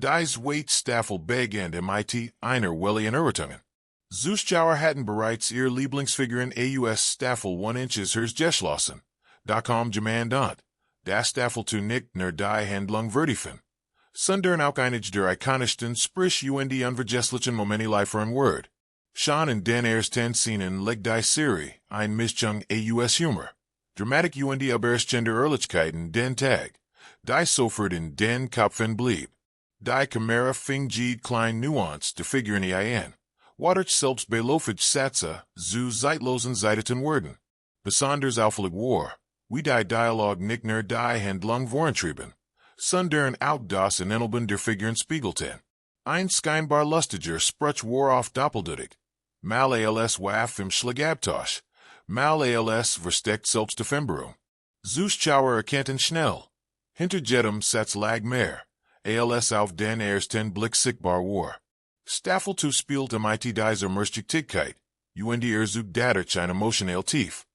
Dies Wait Staffel Beg and MIT einer Welly and Urtungen. Zuschauer hatten bereits ihr Lieblingsfiguren aus Staffel 1 Inches hers geschlossen. Da kommt jemand und das Staffel zu nicht nur die Handlung vertiefen. Sondern auch einige der ikonischsten Sprüche unvergesslichen Momente liefern Word. Schon in den ersten Szenen legt die Serie ein Mischung aus Humor, Dramatik Überraschende Ehrlichkeiten den Tag, die sofort in den Köpfen blieb. Die Kamera fing klein Nuance de Figuren ein. Watert selbst beloofig Sätze zu zeitlosen zeiteten Worden. Besonders auffällig war, wie die Dialog nicht nur die Handlung vorantrieben, sondern auch das Inenelben der Figuren spiegelten. Ein scheinbar lustiger Spruch war oft doppeldeutig. Mal als Waff im Schlagabtausch, mal als versteckt Selbstverständlichung. Zuschauer erkannten schnell. Hinter jedem Satz lag mehr, als auf den ersten Blick sichtbar war. Staffel 2 spielt MIT dieser Merchtigkeit, Zug dadurch ein emotionell tief.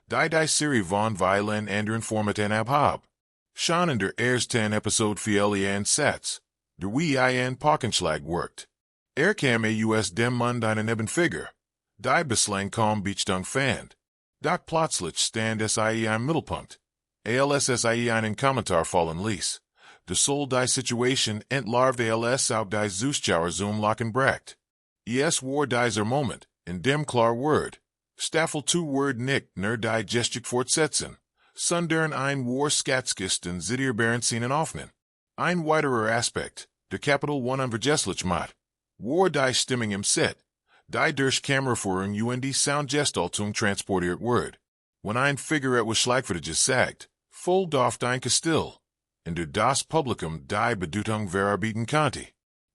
Die Serie von violin anderen Formaten abhab. Schon in der ersten Episode fiel ein Satz, der wie ein Pockenschlag wirkt. Kam aus dem Mund einen Nebenfigur. Die bislang kaum Beachtung fand. Doch plötzlich stand sie im Mittelpunkt. Als sie einen Kommentar fallen ließ. De soll die Situation entlarvt als auf die Zuschauer zum Lachen bracht. Es war dieser Moment, in dem klar Word. Staffel 2 Word nicht nur die Gestik fortsetzen, sondern ein war skatskisten zitierbaren Szenen öffnen. Ein weiterer Aspekt, der Kapitel 1 unvergesslich macht, war die Stimmung im Set. Die durch Kameraführung Soundgestaltung transportiert Word. Wenn ein Figur etwas Schlagfertiges sagt, folgt oft ein Still. In der das Publikum die Bedeutung verarbeiten konnte.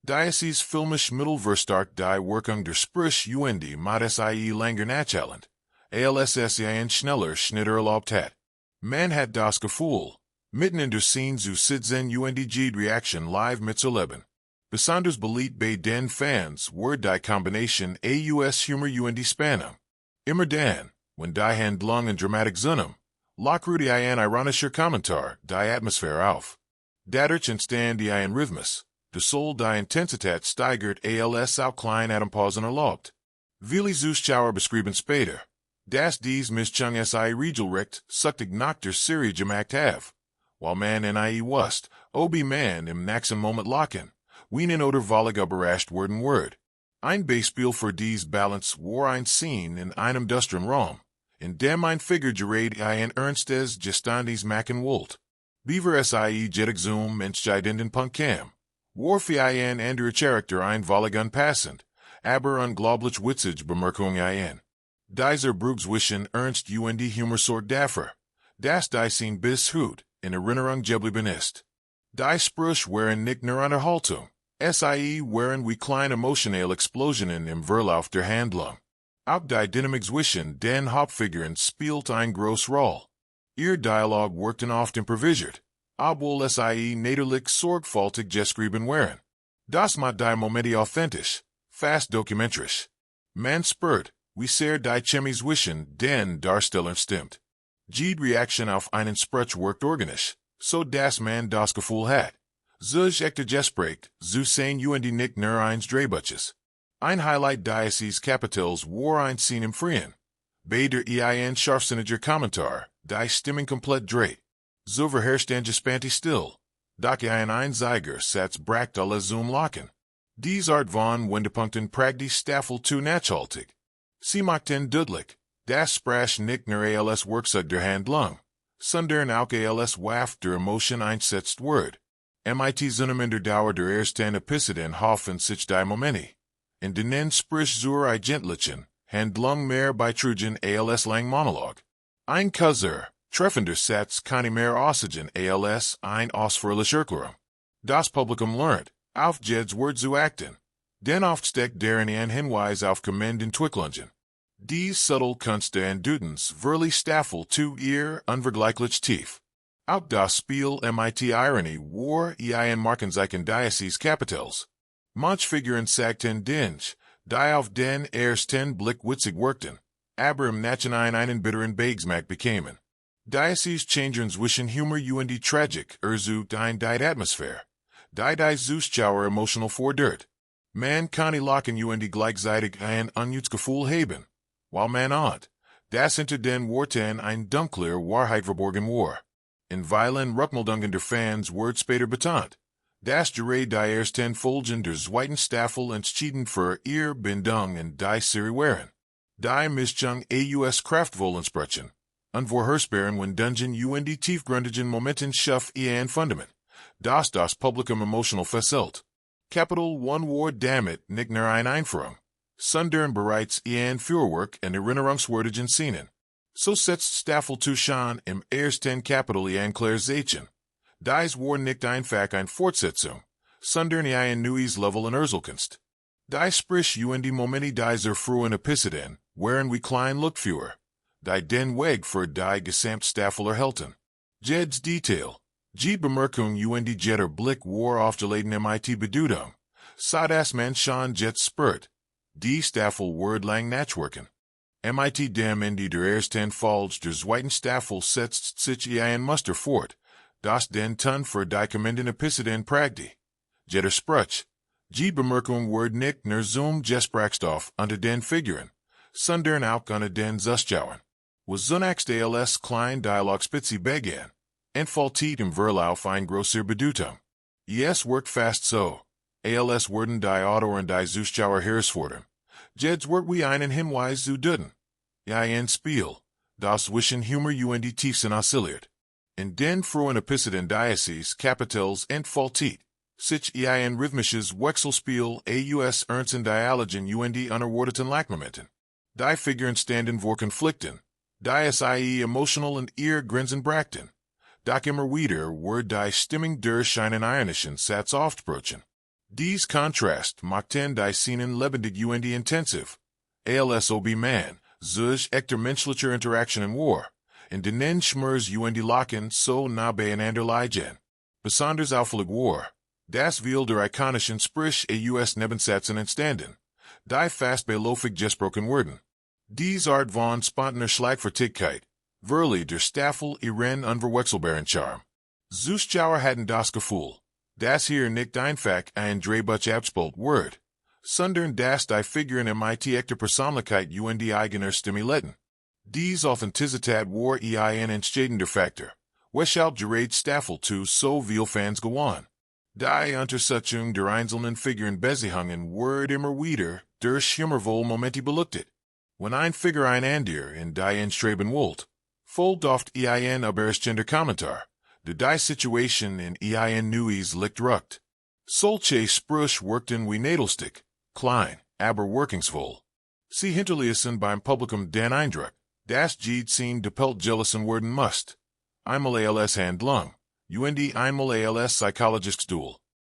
Dieses filmisch Mittelverstark die Wirkung der Sprüche mit sie länger nachhaltend, als ein schneller Schnitt erlaubt hat. Man hat das Gefühl, mitten in der Szene zu sitzen die Reaction live mitzuerleben. Besonders beliebt bei den Fans war die Kombination aus Humor Spannung. Immer dann, wenn die Handlung und Dramatik zusammen, lockruht ein ironischer Kommentar die Atmosphäre auf. Dadurch entstand ein Rhythmus, der soll die Intensität steigert als auch klein Atempausen erlaubt. Viele Zuschauer beschrieben später, dass dies Mischung regelrecht suchtig nach der Serie gemacht have. While man in wust, obi man im nächsten Moment lachen, wienen oder völlig überrascht worden Word. Ein Beispiel für dies Balance war ein Scene in einem düsteren Raum, in dem ein Figur gerät ein ernstes Gestandes machen wollt. Beaver jettig zum entscheidenden Punkt kam. War für ein anderer Charakter ein völlig unpassend, aber unglaublich witzig Bemerkung ein. Dieser Brugzwischen ernst Humorsort dafür, dass die Scene bis heute in Erinnerung geblieben ist. Die Sprüche waren nicht nur Unterhaltung, waren wie kleine emotionelle Explosionen im Verlauf der Handlung. Auch die Dynamik zwischen den Hauptfiguren spielt eine große Rolle. Ihr Dialog wirkten oft improvisiert, obwohl sie natürlich sorgfältig geschrieben waren. Das macht die Momente authentisch, fast dokumentarisch. Man spürt, wie sehr die Chemie zwischen den Darstellern stimmt. Die Reaktion auf einen Spruch wirkt organisch, so dass man das Gefühl hat. Sich echter Gespräch, zu sehen nicht nur eins Drehbuches. Ein Highlight dieses Kapitels war ein Scene im Freien. Bei der ein scharfsinniger Kommentar, die Stimmung komplett dreht. So verherrscht ein gespannte Still. Doch ein einziger Satz bracht alle zum Lachen. Dies Art von Wendepunkten prägt die Staffel 2 nachhaltig. Sie machten deutlich, das Sprach nicht nur als Werkzeug der Handlung, sondern auch als Waffe der Emotion einsetzt Word. MIT zunem in der Dauer der ersten Episode hoffen sich die Momente. In denen Sprüche zur eigentlichen Handlung mehr beitrugen als lang Monolog. Ein Kaiser, treffender Satz kann mehr aussigen als ein ausführlicher Erklärung. Das Publikum lernt, auf Jed's Word zu achten. Denn oft steckt darin ein Hinweis auf kommenden Entwicklungen. Dies subtle Kunste und Dudens verlie Staffel 2 ihr unvergleichlich tief. Auch das Spiel MIT Irony war ein Markenzeichen dieses Kapitels. Manch Figuren sagten Dinge, die auf den ersten Blick witzig wirkten, aber im Nachhinein einen bitteren Beigeschmack bekamen. Dieses Changen zwischen Humor und Tragik ersucht ein die Atmosphäre. Die Zuschauer emotional vor dirt. Man kann lachen gleichzeitig ein Unvergessliche haben. While man ont. Das hinter den Worten ein dunkler Wahrheit verborgen war. In violent Rückmeldungen der Fans wird später betont. Das Gerät die ersten Folgen der zweiten Staffel entschieden für ihr Bindung in die Serie waren. Die Mischung aus Kraftvollen sprechen. Unvorhersehbaren when Dungeon tiefgründigen Momenten schaff ein Fundament. Das Publikum emotional fesselt. Capital One War damit nicht nur eine Einführung, sondern bereits ein Fürwerk und Erinnerungswürdigen Szenen. So setzt Staffel 2 schon im ersten Kapitel ein Klarzeichen. Dies war nicht einfach eine Fortsetzung, sondern ein neues Level in Erzählkunst. Die Sprüche Momente dieser frühen Epische waren wie klein Lookführer, die den Weg für die gesamte Staffel erhielten. Jed's Detail. Die Bemerkung jetter Blick war aufgeladen mit Bedeutung, so dass man schon jetzt spürt. Die Staffel wird lang nachwirken. Mit dem Ende der ersten Folge der zweiten Staffel setzt sich ein Muster fort, das den Ton für die kommenden Episoden prägte. Jetter Sprüche. Die Bemerkung wird nicht nur zum Gesprächsstoff unter den Figuren, sondern auch unter den Zuschauern. Was zunächst als klein Dialogspitze begann, entfaltet im Verlauf ein grosser Bedeutung. Es wirkt fast so, als werden die Autoren die Zuschauer herausfordern. Jeds wird wie einen Hinweis zu duden. Ein Spiel, das zwischen Humor tiefsten oszilliert. In den frühen Episoden dieses Kapitels entfaltet sich ein rhythmisches Wechselspiel aus ernsten Dialogen unerwarteten Lachmomenten. Die Figuren standen vor Konflikten, die emotional und ihr Grinsen brachten. Doch immer wieder wird die Stimmung durch einen ironischen Satz aufgebrochen. Dies Kontrast machten die Szenen lebendig intensiv. Als ob man, durch echter menschlicher Interaktionen war, in denen Schmers lachen so nah beieinander liegen. Besonders auffällig war, das viel der ikonischen Sprüche aus Nebensätzen entstanden, die fast beiläufig gesprochen wurden. Dies Art von spontaner Schlagfertigkeit, verlie der Staffel ihren unverwechselbaren Charme. Zuschauer hatten das Gefühl, dass hier nicht einfach ein Drehbuch abgespielt wird, sondern dass die Figuren mit echter Persönlichkeit eigener Stimme leiden. Dies Authentizität war ein entscheidender Faktor, weshalb Gerät Staffel 2 so viel Fans gewann. Die Unterstützung der einzelnen Figuren Beziehungen wird immer wieder durch humorvolle Momente beleuchtet. Wenn ein Figur ein Andir in die Enstreben wollt, folgt oft ein überraschender Kommentar, der die Situation in ein neues Licht rückt. Solche Sprüche wirkten wie Nadelstick, klein, aber wirkungsvoll. Sie hinterließen beim Publikum den Eindruck, dass jede doppelt gelassen werden muss. Einmal als Handlung, einmal als psychologisches Duel.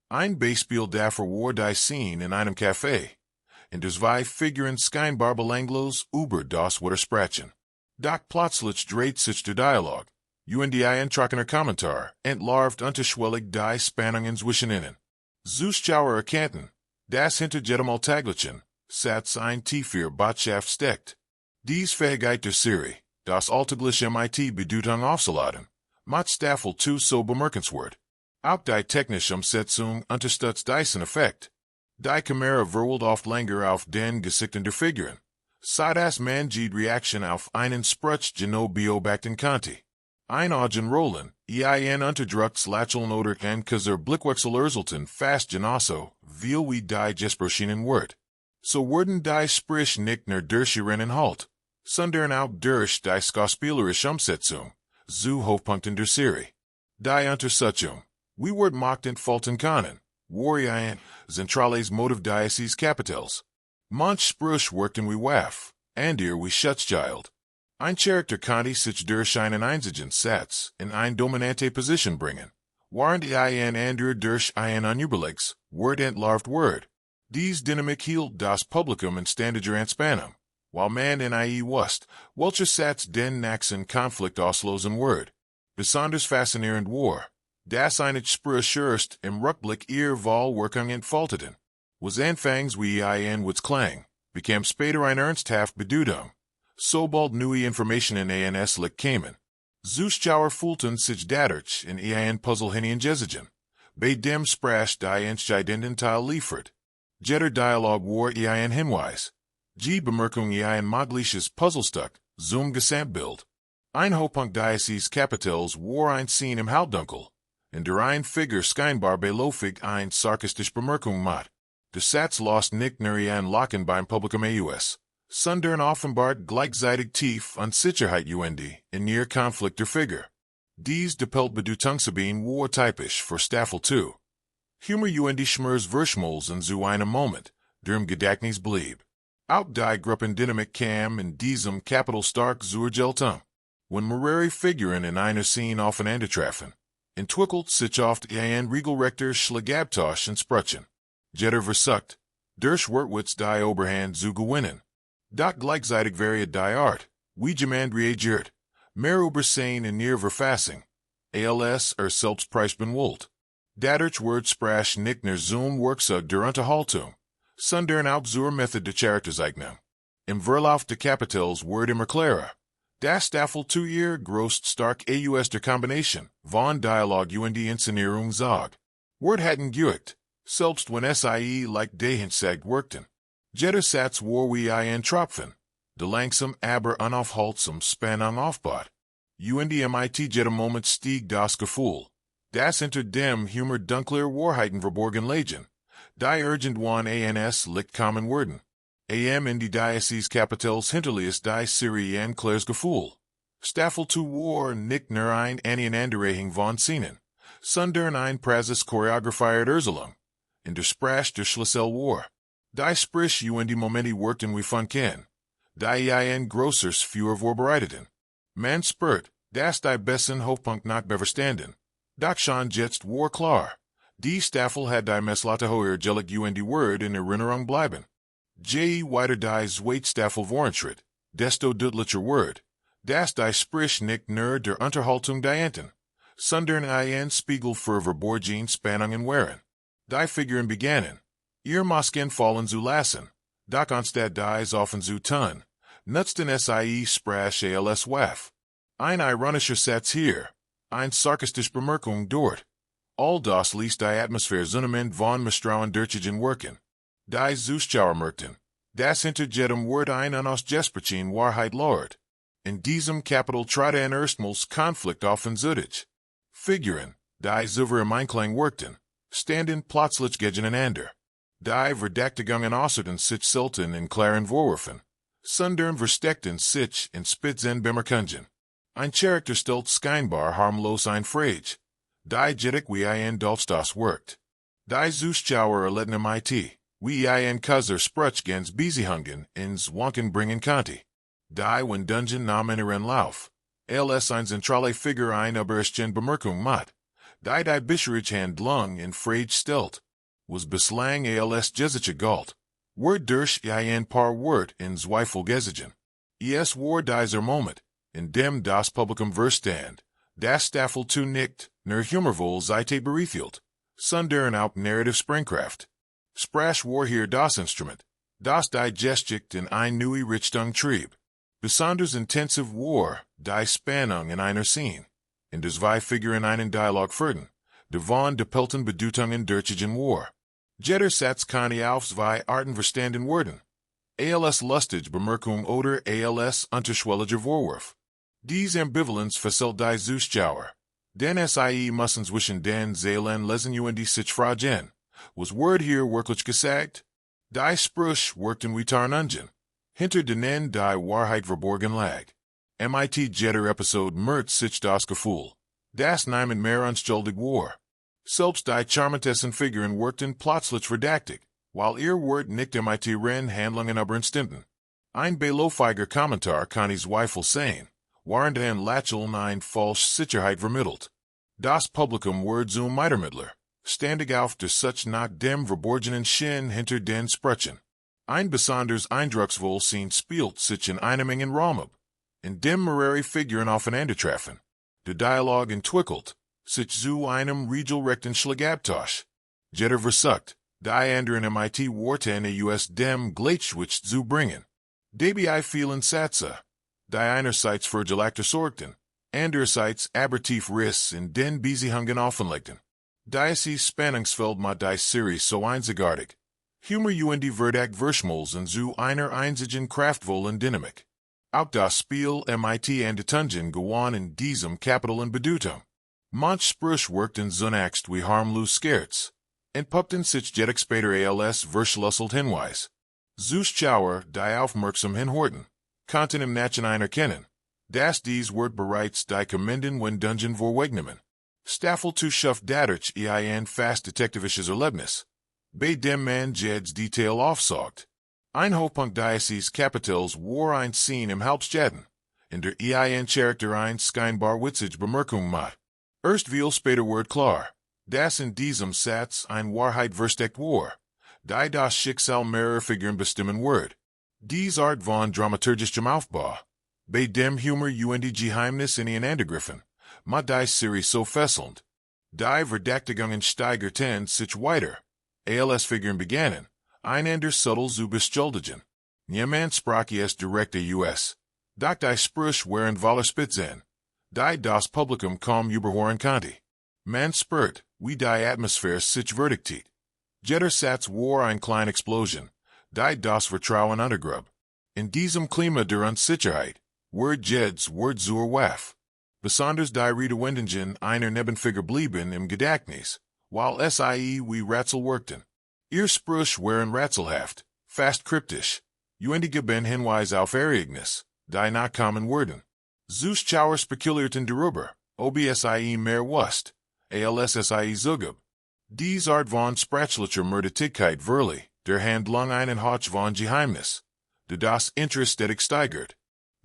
Ein Beispiel dafür war die Szene in einem Café, in der zwei Figuren scheinbar belanglos über das Wetter sprechen. Doch plötzlich dreht sich der Dialog, ein trockener Kommentar, entlarvt unterschwellig die Spannungen zwischen ihnen. Zuschauer erkannten, dass hinter jedem alltäglichen Satz ein tiefer Botschaft steckt. Dies Fähigkeit der Serie, das alltägliche mit Bedeutung aufzuladen, macht Staffel 2 so bemerkenswert. Auch die technische Umsetzung unterstützt diesen Effekt. Die Kamera verweilt oft länger auf den Gesichtern der Figuren, so dass man die Reaktion auf einen Spruch genau beobachten konnte. Ein Augen rollen, ein Unterdrucks lächeln oder ein Kaiser Blickwechsel erzelten fast genauso, viel wie die gesprochenen wird. So wurden die Sprüche nicht nur durch ihren Halt, sondern auch durch die schauspielerische Umsetzung, zu Hochpunkten der Serie. Die Unterstützung, wie wird macht entfalten können, war ein zentrales Motiv dieses Kapitels. Manch Sprüche wirkten wie Waff, Andir wie Schutzschild. Ein Charakter konnte sich durch einen einzigen Satz in eine dominante Position bringen, während ein Andir durch ein unüberlegtes Wort entlarvt wird. Dies Dynamik hielt das Publikum in ständiger Anspannung, while man in wusste, welcher Satz den nächsten Konflikt auslösen wird. Besonders faszinierend war, dass eine Sprüche erst im Rückblick ihr Wahlwirkung entfalteten. Was anfangs wie ein Witzklang, bekam später eine ernsthaft Bedeutung. Sobald neue Informationen Licht kamen. Zuschauer fühlten sich dadurch in ein Puzzle hineingezogen, bei dem Sprache die entscheidenden Teil liefert. Jeder Dialog war ein Hinweis. Die Bemerkung ein mögliches Puzzlestück, zum Gesamtbild. Ein Hochpunkt dieses Kapitels war ein Szene im Halbdunkel, in der ein Figur scheinbar beiläufig ein sarkastische Bemerkung macht. Der Satz lost nicht nur ein Lachen beim Publikum aus, sondern offenbart gleichzeitig tief Unsicherheit in ihr Konflikt der Figur. Dies depelt Bedeutungsgebiet war typisch für Staffel 2. Humor schmers Verschmolzen zu einem Moment, derm Gedächtnis blieb. Auch die Gruppendynamik kam in diesem Kapitel stark zur Geltung. Wenn mehrere Figuren in einer Szene aufeinandertreffen, entwickelt sich oft ein regelrechter Schlagabtausch in Sprüchen. Jeder versucht, durch Wortwitz die Oberhand zu gewinnen. Doch gleichzeitig variiert die Art, wie jemand reagiert, mehr über Szene in ihrer Verfassung, als selbst benwollt. Dadurch wird Sprache nicht nur zum Werkzeug der Unterhaltung, sondern auch zur Methode der Charakterzeichnung. Im Verlauf der Kapitels wird immer klarer. Das Staffel 2 ihr großt stark aus der Kombination von Dialog und Inszenierung zog. Word hatten geügt, selbst wenn sie like Dehensagt wirkten. Jeder Satz war wie ein Tropfen, de langsam aber unaufhaltsam Spannung aufbaut. Mit jedem Moment stieg das Gefühl, das hinter dem Humor dunkler Wahrheiten verborgen liegen. Die irgendwann ans Licht kommen würden. In die Diocese Kapitels hinterließ die Serie ein klares Gefühl. Staffel 2 war nicht nur ein Aneinanderreihung von Szenen, sondern ein präzis choreografiert Erzählung. In der Sprache der Schlüssel war. Die Sprüche Momente wirkten wie von Ken. Die ein grosses Feuer vorbereiteten. Man spürt, dass die besten Hochpunkt noch beverstanden. Doch schon jetzt war klar. Die Staffel hat die Messlatte hoher gelig Word in Erinnerung bleiben. Je weiter die Zweitstaffel voranschritt, desto deutlicher Word, dass die Sprüche nicht nur der Unterhaltung dienten, sondern ein Spiegel für verborgene Spannungen waren. Die Figuren begannen, ihr Masken fallen zu lassen, doch anstatt dies offen zu tun, nutzten sie Sprache als Waff. Ein ironischer Satz hier, ein sarkastische Bemerkung dort. All das ließ die Atmosphäre zunehmend von Misstrauen durchgehen wirken. Die Zuschauer merkten, dass hinter jedem Wort ein unausgesprochene Wahrheit lauert. In diesem Kapitel trat ein erstmals Konflikt auf und zutage. Figuren, die zuvor im Einklang wirkten, standen plötzlich gegeneinander. Die Verdächtigungen äußerten sich selten in klaren Vorwürfen, sondern versteckten sich in spitzen Bemerkungen. Ein Charakter stellt scheinbar harmlos ein Frage, die jedoch wie ein Dolchstoß wirkt. Die Zuschauer erlitten wie ein Kaiser Sprüche Beziehungen ins Wanken bringen konnte. Die wenn Dungeon nahm ihren Lauf, als ein zentrale Figur ein überraschende Bemerkung macht, die bisherige Handlung in Frage stellt, was bislang als Jesiche galt, wird durch ein paar Wort in Zweifel gezogen. Es war dieser Moment, in dem das Publikum verstand, das Staffel 2 nicht nur humorvoll Zitate bereithielt, sondern auch narrative Springkraft. Sprache war hier das Instrument, das die Geschichte in ein neue Richtung trieb. Besonders intensiv war die Spannung in einer Szene, in der zwei Figuren einen Dialog führten, der von doppelten Bedeutungen durchgehen war. Jeder Satz kann auf zwei Arten verstanden werden. Als lustige Bemerkung oder als unterschwelliger Vorwurf. Diese Ambivalenz verstellt die Zuschauer, denn sie müssen zwischen den Zeilen lesen sich fragen, was Word hier wirklich gesagt? Die Sprüche wirkten wie Tarnungen, hinter denen die Wahrheit verborgen lag. Jeder Episode merkt sich das Gefühl, dass niemand mehr unschuldig war. Selbst die charmantesten Figuren wirkten plötzlich verdächtig, weil ihr Wort nicht ihren Handlungen übereinstimmten. Ein beiläufiger Kommentar kann Zweifel sein, während ein Lächeln eine falsche Sicherheit vermittelt. Das Publikum wird zum Mitermittler, standig auf der Such nach dem verborgenen Sinn hinter den Sprüchen. Ein besonders eindrucksvoll Szene spielt sich in einem engen Raum ab, in dem mehrere Figuren aufeinandertreffen. Der Dialog entwickelt sich zu einem regelrechten Schlagabtausch. Jeder versucht, die anderen Worte aus dem Gleichgewicht zu bringen. Dabei vielen Sätze, die einerseits für Gelagter sorgten, andererseits aber tief Riss in den Beziehungen offenlegten. Dieses Spannungsfeld mit die Serie so einzigartig. Humor und Verdacht Verschmolzen zu einer einzigen kraftvollen Dynamik. Auch das Spiel mit Andetungen gewann in diesem Kapitel an Bedeutung. Manch Sprüche workten zunächst wie harmlos Scherz, entpuppten sich jedoch später als verschlüsselt Hinweis. Zuschauer, die aufmerksam hinhorten, konnten im Nachhinein erkennen, dass dies Wort bereits die kommenden Dungeon vorwegnehmen. Staffel 2 schafft dadurch ein fast detektivisches Erlebnis, bei dem man jedes Detail aufsaugt. Ein Hochpunkt dieses Kapitels war ein Szene im Hauptstädten, in der Charakter ein scheinbar witzige Bemerkung macht. Erst viel später wird klar, dass in diesem Satz ein Wahrheit versteckt war, die das Schicksal mehrerer Figuren bestimmen wird. Dies Art von dramaturgischem Aufbau, bei dem Humor und die Geheimnis ineinandergriffen, macht die Serie so fesselnd. Die Verdächtigungen steigerten sich weiter, als Figuren begannen, einander subtil zu beschuldigen. Niemand sprach es direkt US. Doch die Sprüche waren Wallerspitzen, die das Publikum kaum überhören konnte. Man spürt, wie die Atmosphäre sich verdichtet. Jeder Satz war eine kleine Explosion, die das Vertrauen untergrub. In diesem Klima der Unsicherheit, wird jedes Wort zur Waffe. Besonders die Redewendungen einer Nebenfigur blieben im Gedächtnis, while wie Rätsel wirkten. Ihr Sprüche waren rätselhaft, fast kryptisch, und geben Hinweis auf Ereignis, die nachkommen würden. Zuschauer spekulierten darüber, ob mehr wusst, als zugab. Dies Art von sprachlicher Mördertigkeit verlieh der Handlung einen Hauch von Geheimnis, der das Interesse stetig steigert.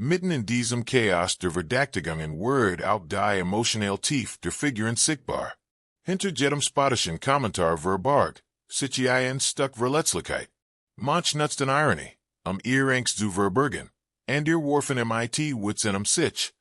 Mitten in diesem Chaos der Verdächtigungen wird auch die emotionale Tiefe der Figuren sichtbar. Hinter jedem spottischen Kommentar verborg sich ein Stück Verletzlichkeit. Manch nutzten Ironie, ihr Angst zu verbergen, und ihr warfen Witz in sich,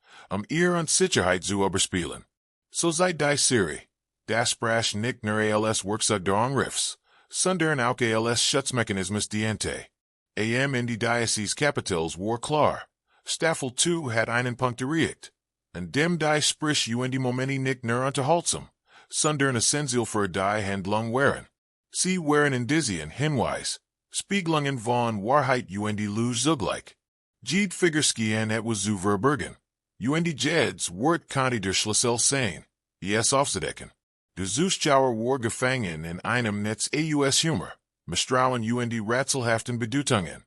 ihr Unsicherheit zu überspielen. So sei die Serie, das Sprach nicht nur als Werkzeug der Angriffs, sondern auch als Schutzmechanismus diente. In die Dieses Kapitels war klar, Staffel 2 hat einen Punkt erreicht, an dem die Sprüche und die Momente nicht nur unterhaltsam, sondern essentiell für die Handlung waren. Sie waren in diesem Hinweis, Spiegelungen von Wahrheit und die Lüge zugleich. Jede Figurskien etwas zu verbergen, und die jedes Wort konnte der Schlüssel sein, es aufzudecken. Der Zuschauer war gefangen in einem Netz aus Humor, Misstrauen und die rätselhaften Bedeutungen,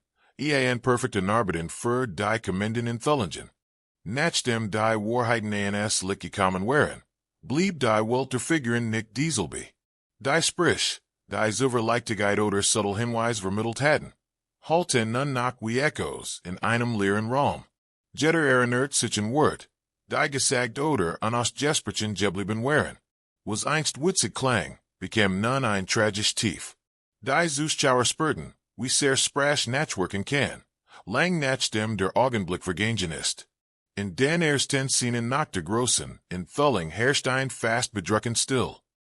ein perfekten Arbeiten für die kommenden Entwicklungen. Nachdem die Wahrheiten ans Licht gekommen waren, blieb die Welt der Figuren nicht dieselbe. Die Sprüche, die Zuverlässigkeit oder subtle Hinweis vermittelt hatten, halten nun noch wie Echos in einem leeren Raum. Jeder erinnert sich ein Wort, die gesagt oder unausgesprochen geblieben waren. Was einst witzig klang, became nun ein tragisch Tief. Die Zuschauer spürten, wie sehr Sprach nachwirken kann, lang nachdem der Augenblick vergangen ist. In den ersten Szenen nach der großen Entwicklung herrscht ein fast bedrückend Still.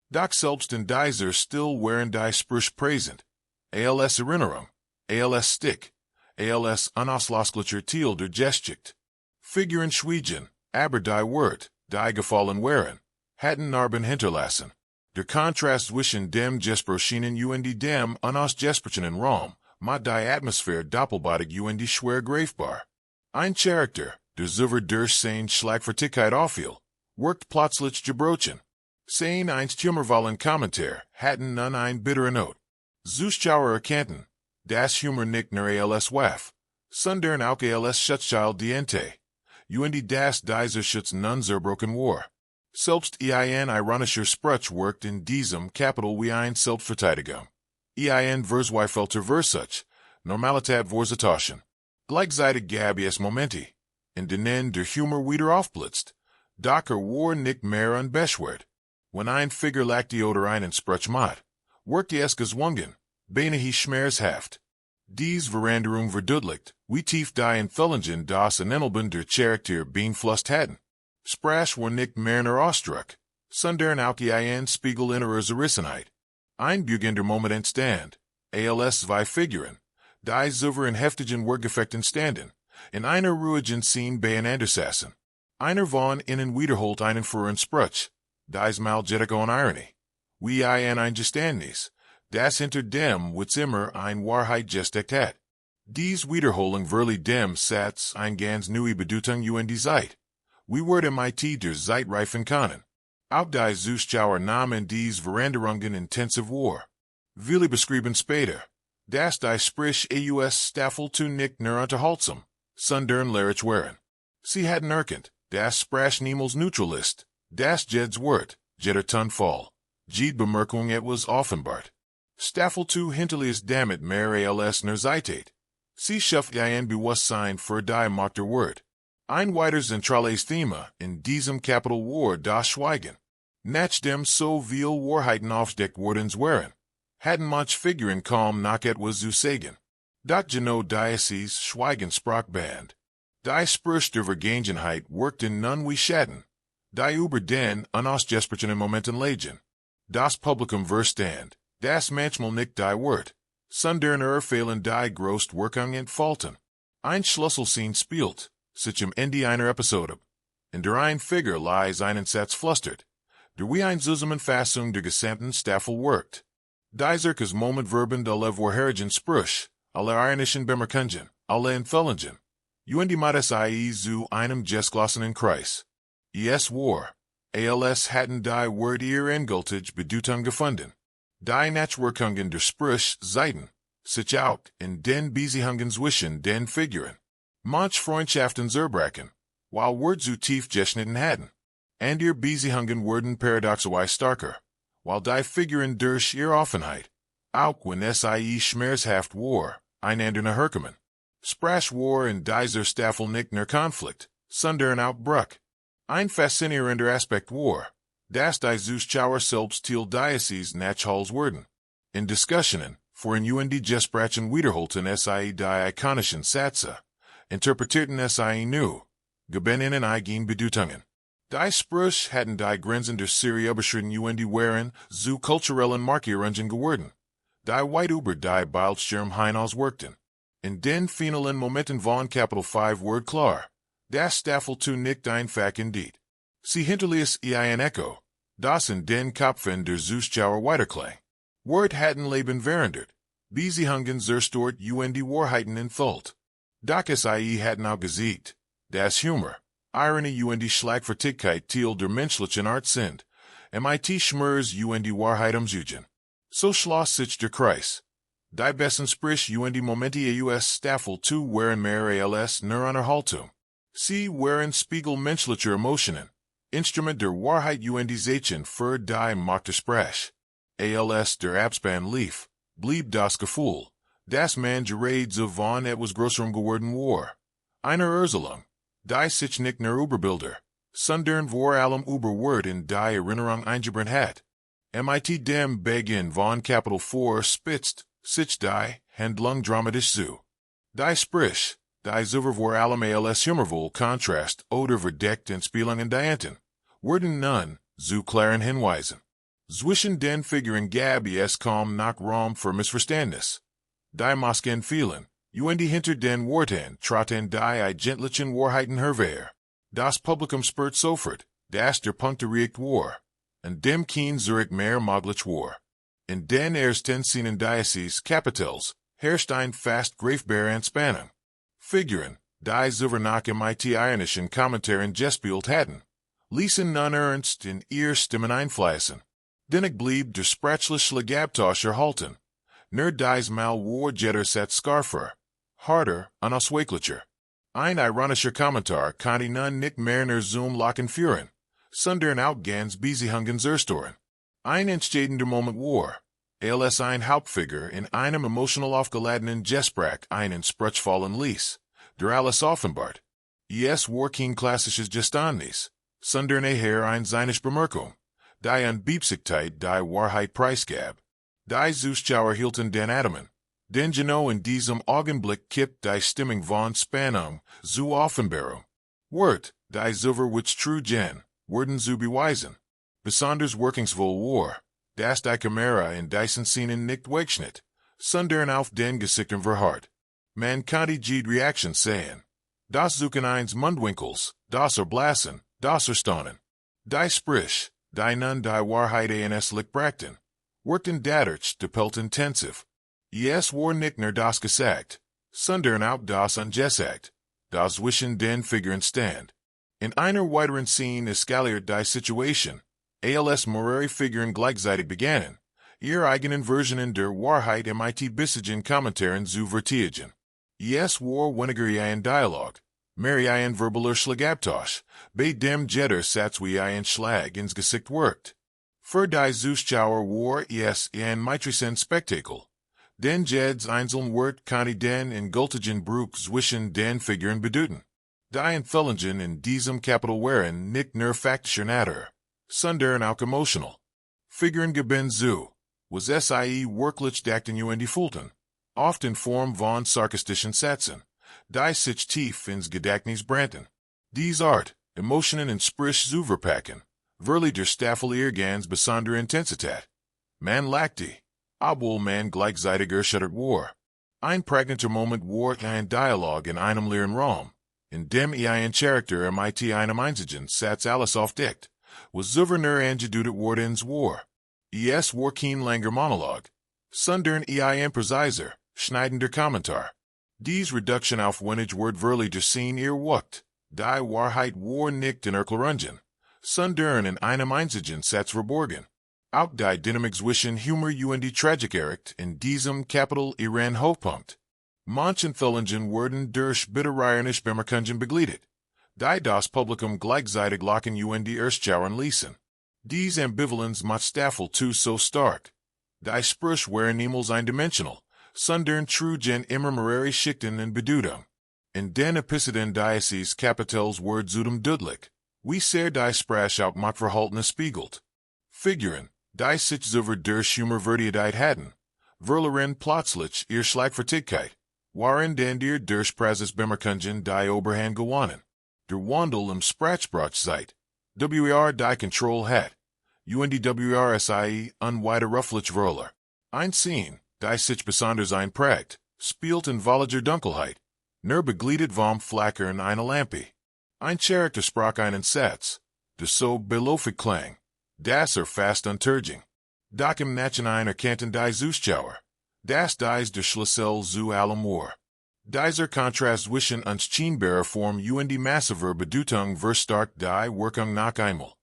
Doch selbst in dieser Still waren die Sprüche präsent. Als Erinnerung, als Stick, als unauslöschlicher Teil der Geschichte. Figuren schwiegen, aber die Wort, die gefallen waren, hatten Narben hinterlassen. Der Kontrast zwischen dem Gesprochenen und dem unausgesprochenen Raum macht die Atmosphäre doppelbödig und die schwer greifbar. Ein Charakter, der über der seine Schlagfertigkeit auffiel, wirkt plötzlich gebrochen. Sein einst humorvollen Kommentar hatten nun ein bittere Not. Zuschauer erkannten, dass Humor nicht nur als Waff, sondern auch als Schutzschild diente, und das dieser Schutz nun zerbrochen war. Selbst ein ironischer Spruch wirkt in diesem Kapitel wie ein Selbstverteidigung. Ein Verzweifelter Versuch, Normalität vorzutauschen. Gleichzeitig gab es Momente, in denen der Humor wieder aufblitzt. Doch war nicht mehr unbeschwert. Wenn ein Figur lachte oder einen Spruch macht, wirkte es gezwungen, beinahe schmerzhaft. Dies Veränderung verdeutlicht, wie tief die Entwicklungen das Entwickeln der Charakter beeinflusst hatten. Sprach war nicht mehr nur Ausdruck, sondern auch ein Spiegel innerer Zerrissenheit. Ein beugender Moment entstand, als zwei Figuren, die über in heftigen Wortgefechten standen, in einer ruhigen Szene beieinander saßen. Einer von ihnen wiederholt einen früheren Spruch, diesmal jedoch ohne Ironie. wie eingeständnis, das hinter dem witz immer ein Wahrheit gesteckt hat. Dies Wiederholung verli dem Satz ein ganz neue Bedeutung Zeit. Wie wird mit der Zeit reifen können? Auch die Zuschauer nahmen dies Veränderungen intensiv wahr. Viele beschrieben später, dass die Sprüche aus Staffel zu nicht nur unterhaltsam, sondern lehrreich waren. Sie hatten erkannt, das Sprach niemals neutral ist, das jedes Wort, jeder Tonfall, jede Bemerkung etwas offenbart. Staffel zu hinterließ damit mehr als nur Zitate. Sie schafft ein Bewusstsein für die Macht der Wort. Ein weiteres zentrales Thema in diesem Kapitel war das Schweigen. Nachdem so viel Wahrheiten aufdeckt worden waren, hatten manche Figuren kaum noch etwas zu sagen. Das genau dieses Schweigen sprachband. Die Sprüche der Vergangenheit wirkten nun wie Schatten, die über den unausgesprochenen Momenten legen. Das Publikum verstand, das manchmal nicht die Wort, sondern fehlen die Großwirkung entfalten. Ein Schlüsselscene spielt, sich am Ende einer Episode, in der ein Figur lies einen Satz flüstert, der wie ein Zusammenfassung der gesamten Staffel wirkt. Dieses Moment verben alle vorherigen Sprüche, alle ironischen Bemerkungen, alle Entfällungen, mit zu einem geschlossenen Kreis. Es war, als hatten die Wort ihre endgültige Bedeutung gefunden. Die Nachwirkungen der Sprüche seiten, sich auch in den Beziehungen zwischen den Figuren. Manch Freundschaften zerbrechen, while Worte zu tief geschnitten hatten. And ihr Beziehungen wurden paradoxerweise starker, while die Figuren durch ihre Offenheit, auch wenn schmerzhaft war, einander herkommen. Sprach war in dieser Staffel nicht nur Konflikt, sondern auch Bruch. Ein faszinierender Aspekt war, dass die Zuschauer selbst Teil dieses Nachhalts wurden. In Diskussionen, fuhren die Gesprächen wiederholten die ikonischen Sätze, interpretierten new, gebinnen eigenen Bedeutungen. Die Sprüche hatten die Grenzen der Serie überschritten waren zu kulturellen Markierungen geworden, die weit über die Bildschirm hinaus wirkten. In den finalen Momenten von Kapitel 5 wird klar, das Staffel zu nicht einfach indeed. Sie hinterließ ein Echo, das in den Köpfen der Zuschauer weiterklang. Wort hatten Leben verändert, Beziehungen zerstört die Wahrheiten entfällt. Doch hatten auch gesiegt, das Humor, Ironie die Schlagfertigkeit Teil der menschlichen Art sind, mit Schmerz die Wahrheit umzugen. So schloss sich der Kreis. Die besten Sprüche die Momente aus Staffel zu waren mehr als nur Unterhaltung. Sie waren Spiegel menschlicher Emotionen, Instrument der Wahrheit die Zeichen für die Macht der Sprache. Als der Abspann lief, blieb das Gefühl, dass man gerade so von etwas Größerem geworden war. Eine Erzählung, die sich nicht nur über Bilder, sondern vor allem über Wort in die Erinnerung eingebrannt hat. Mit dem Beginn von Kapitel 4 spitzt sich die Handlung dramatisch zu. Die Sprüche, die vor allem als humorvoll Kontrast oder verdeckt in Spielungen dienten, wurden nun zu klaren Hinweisen. Zwischen den Figuren gab es kaum noch Raum für Missverständnis. Die Masken fielen, hinter den Worten traten die eigentlichen Wahrheiten hervor. Das Publikum spürt sofort, dass der Punkt erreicht war, und dem kein Zurück mehr möglich war. In den ersten Szenen dieses Kapitels herrscht ein fast greifbare Entspannung. Figuren, die nach mit ironischen Kommentaren gespielt hatten, ließen nun ernst in ihr Stimmen einfließen. Dennoch blieb der sprachliche Gabtausch erhalten. Nur diesmal war jeder Satz skarfer, harter, unausweichlicher. Ein ironischer Kommentar konnte nun nicht mehr nur zum Lachen führen, sondern auch ganz Beziehungen zerstören. Ein entscheidender Moment war, als ein Hauptfigur in einem emotional aufgeladenen Gespräch einen Spruch fallen ließ, der alles offenbart. Es war kein klassisches Geständnis, sondern eher eine seine Bemerkung, die an Witzigkeit die Wahrheit preisgab. Die Zuschauer hielten den Atem, denn genau in diesem Augenblick kippt die Stimmung von Spannung zu Offenbarung. Wort, die which true gen, wurden zu beweisen. Besonders wirkungsvoll war, dass die Kamera in diesen Szenen nicht wegschnitt, sondern auf den Gesichtern verharrt. Man konnte jede Reaktion sehen. Das Suchen eines Mundwinkels, das Erblassen, das Erstaunen. Die Sprüche, die nun die Wahrheit ans Licht brachten. Workten dadurch doppelt intensiv. Es war nicht nur das gesagt, sondern auch das ungesagt. Das zwischen den Figuren stand. In einer weiteren Szene eskaliert die Situation, als mehrere Figuren gleichzeitig begannen, ihre eigenen Versionen der Wahrheit mit witzigsten Kommentaren zu verteidigen. Es war weniger ein Dialog, mehr ein verbaler Schlagabtausch, bei dem jeder Satz wie ein Schlag ins Gesicht wirkt. Für die Zuschauer war es ein mitreißendes Spektakel. Den jedes einzelne Wort konnte den in gültigen Bruch zwischen den Figuren bedeuten. Die Entfällungen in diesem Kapitel waren nicht nur faktischer Natur, sondern auch emotional. Figuren geben zu, was sie wirklich dachten und fühlten, oft in Form von sarkastischen Sätzen, die sich tief ins Gedächtnis brannten. Dies Art, Emotionen in Sprüche zu verpacken, verlieh der Staffel ihr ganz besondere Intensität. Man lachte, obwohl man gleichzeitig erschüttert war. Ein prägnanter Moment war ein Dialog in einem leeren Raum, in dem ein Charakter mit einem einzigen Satz alles aufdeckt, was souverän angedudet wurde ins war. Es war kein langer Monolog, sondern ein Improviser, schneidender Kommentar. Dies Reduktion auf wenig Wort verlieh der Szene ihr Wucht, die Wahrheit war nicht in Erklärungen, sondern in einem einzigen Satz verborgen. Auch die Dynamik zwischen Humor und Tragik in diesem Kapitel ihren Hochpunkt. Manche Entfällungen wurden durch bittereierliche Bemerkungen begleitet, die das Publikum gleichzeitig lachen und erstaunen ließen. Diese Ambivalenz macht Staffel 2 so stark. Die Sprüche waren niemals eindimensional, sondern trugen immer mehrere Schichten in Bedeutung. In den Episoden dieses Kapitels wird zudem deutlich, wie sehr die Sprache auch Machtverhalten spiegelt. Figuren, die sich über durch Humorwürdigkeit hatten, verloren plötzlich ihr Schlagfertigkeit, waren denn dir durch Praxisbemerkungen die Oberhand gewonnen. Der Wandel im Sprachgebrauch seit, die Control hat, und die WRSIE unwiderruflich Roller. Ein Szene, die sich besonders einprägt, spielt in völliger Dunkelheit, nur begleitet vom Flackern einer Lampe. Ein Charakter sprach einen Satz, der so beläufig klang, dass fast unterging. Doch im Nachhinein erkannten die Zuschauer, dass dies der Schlüssel zu allem war. Dieser Kontrast zwischen unscheinbarer Form und die massiver Bedeutung verstärkt die Wirkung noch einmal.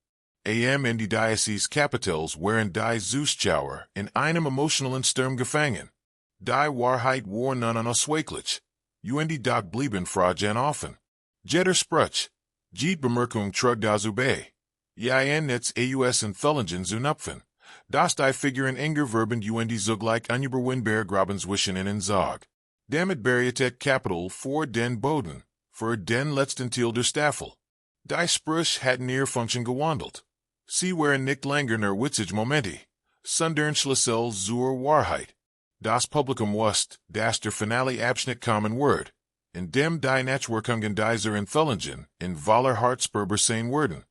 In die dieses Kapitels waren die Zuschauer in einem emotionalen Sturm gefangen. Die Wahrheit war nun unausweichlich, und die doch blieben Fragen offen. Jeder Spruch, jede Bemerkung trug dazu bei, ja Netz aus Entfällungen zu knüpfen, dass die Figuren enger verben und die zugleich unüberwindbare Graben zwischen ihnen zog. Damit berichtet Kapitel vor den Boden, für den letzten Teil der Staffel. Die Sprüche hatten ihre Funktion gewandelt. Sie waren nicht länger nur witzige Momente, sondern Schlüssel zur Wahrheit. Das Publikum wusste, dass der finale Abschnitt kommen wird, in dem die Nachwirkungen dieser Entfällungen in voller Herzspürbar sein würden.